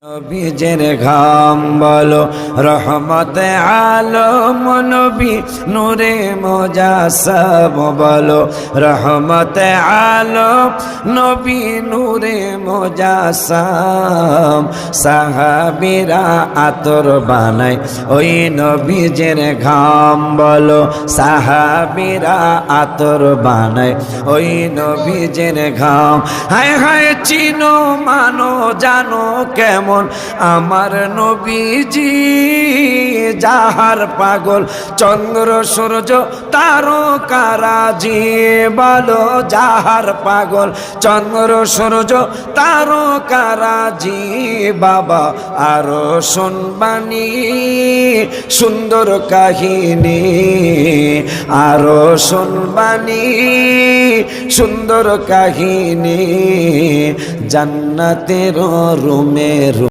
নবীজের ঘাম বলো রহমতে আলম নবী নূরে মুজাসসাম বলো রহমতে আলম নবী নূরে মুজাসসাম সাহাবীরা আতর বানায় ওই নবীজের ঘাম বলো সাহাবীরা আতর বানায় ওই নবীজের ঘাম হায় হায় চিনো মানো জানো কেমন আমার নবীজি যাহার পাগল চন্দ্র সূর্য তারকারাজি বলো যাহার পাগল চন্দ্র সূর্য তারকারাজি বাবা আরো শুনবানি সুন্দর কাহিনী আরো শুনবানি সুন্দর কাহিনী জান্নাতের রুমে